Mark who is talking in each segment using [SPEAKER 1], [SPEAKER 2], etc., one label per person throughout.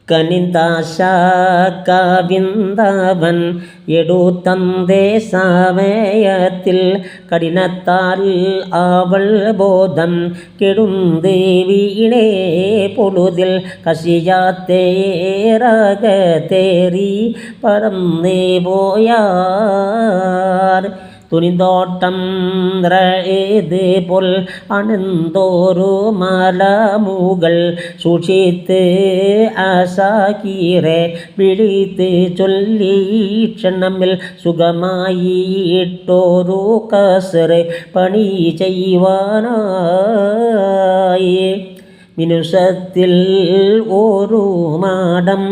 [SPEAKER 1] കനിന്താശാവിന്ദവൻ എടുത്തന്തേ സമയത്തിൽ കഠിനത്താൽ അവൾ ബോധം കെടുന്ത് വീണേ പൊഴുതിൽ കശിയാത്തേറകത്തേറി പറന്നേ പോയാർ തുനിന്തോട്ടം ഏത് പോൽ അനന്തോരു മലമുകൾ സൂക്ഷിത്ത് ആശാക്കീറെ വിളിത്ത് ചൊല്ലി ക്ഷണമിൽ സുഖമായിട്ടൊരു കസറ് പണി ചെയ്യുവാനായി മിനുസത്തിൽ ഒരു മാടം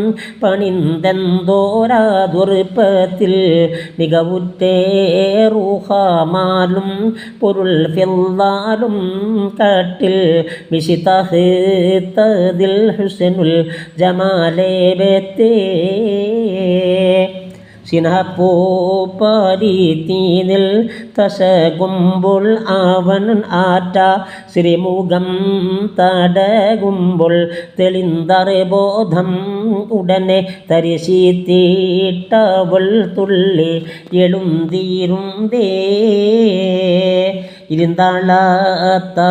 [SPEAKER 1] പണിന്തെന്തോരാ ദുർപ്പത്തിൽ മികവുറ്റേറുഹാമാലും പൊരുൾ ഫില്ലാലും കാട്ടിൽ വിശിതഹിത്തതിൽ ഹുസനുൽ ജമാലേബത്തേ സിനഹപ്പൂപ്പരീത്തീനിൽ തശകുമ്പോൾ അവൻ ആറ്റ ശ്രീമുഖം തടകുമ്പോൾ തെളിന്തറെ ബോധം ഉടനെ തരിശീത്തീട്ടവൾ തുള്ളി എളുന്തീരുന്തേ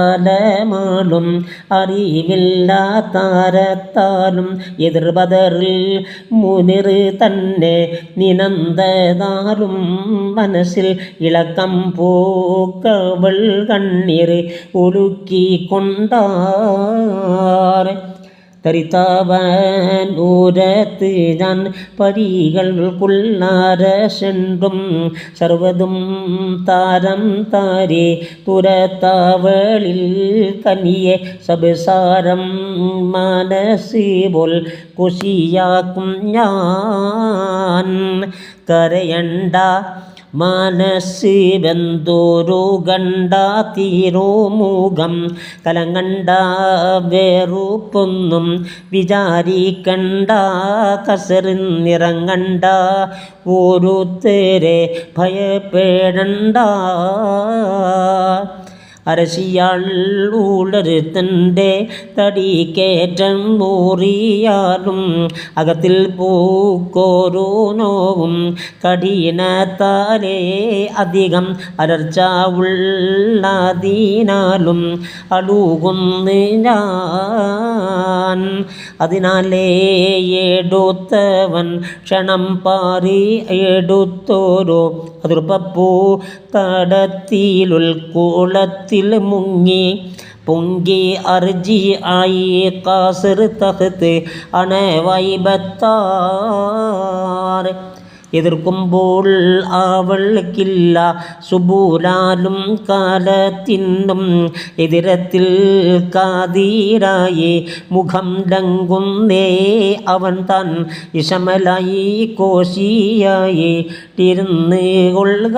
[SPEAKER 1] ഇരുന്താളത്താലമാളും അറിവില്ലാത്താരത്താലും എതിർബദറിൽ മുനിർ തന്നെ നിനന്തതാലും മനസ്സിൽ ഇളക്കം പൂക്കവൾ കണ്ണീർ ഒഴുക്കിക്കൊണ്ടാർ തരിത്താവൻ ഊരത്ത് ഞാൻ പരികൾക്കുള്ളാരശെണ്ടും സർവതും താരം താരെ തുരത്താവളിൽ കനിയെ സബസാരം മനസ്സ് പോൽ കുശിയാക്കും ഞാൻ കരയണ്ട മനസ്സ് ബന്ധുരു ഗണ്ട തീരുമുഖം കലങ്ങണ്ട വേറുപ്പൊന്നും വിചാരിക്കണ്ട കസറിന്നിറങ്ങണ്ട ഓരോരുത്തരെ ഭയപ്പെടണ്ട അരശിയാൾ ഉളരുത്തൻ്റെ തടിക്കേറ്റം മൂറിയാലും അകത്തിൽ പൂക്കോരോ നോവും കഠിനത്താലേ അധികം അലർച്ച ഉള്ളതിനാലും അളുകുന്നു ഞാൻ അതിനാലേ എടുത്തവൻ ക്ഷണം പാറി എടുത്തോരോ അതിർപ്പൂ തടത്തിലുൾക്കുളത്തിൽ മുങ്ങി പൊങ്കി അർജി ആയി കാസർ തഖത്ത് അണവൈബത്താർ എതിർക്കുമ്പോൾ അവൾക്കില്ല സുബൂലാലും കാലത്തിനും എതിരത്തിൽ കാതീരായി മുഖം ലംഘുന്നേ അവൻ താൻ ഇഷമലായി കോശിയായി തിരുന്ന് കൊള്ളുക.